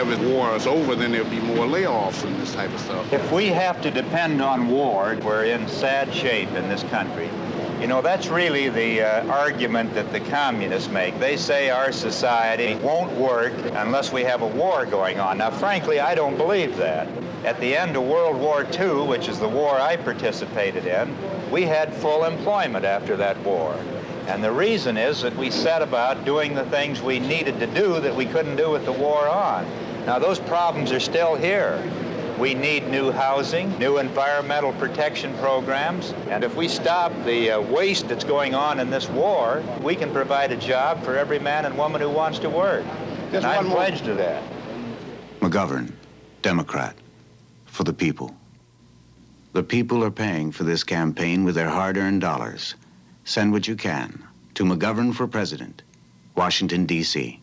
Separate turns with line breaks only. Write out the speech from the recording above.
whenever the war is over, then there'll be more layoffs and this type of stuff.
If we have to depend on war, we're in sad shape in this country. You know, that's really the argument that the communists make. They say our society won't work unless we have a war going on. Now, frankly, I don't believe that. At the end of World War II, which is the war I participated in, we had full employment after that war. And the reason is that we set about doing the things we needed to do that we couldn't do with the war on. Now, those problems are still here. We need new housing, new environmental protection programs, and if we stop the waste that's going on in this war, we can provide a job for every man and woman who wants to work. And I'm pledged to that.
McGovern, Democrat, for the people. The people are paying for this campaign with their hard-earned dollars. Send what you can to McGovern for President, Washington, D.C.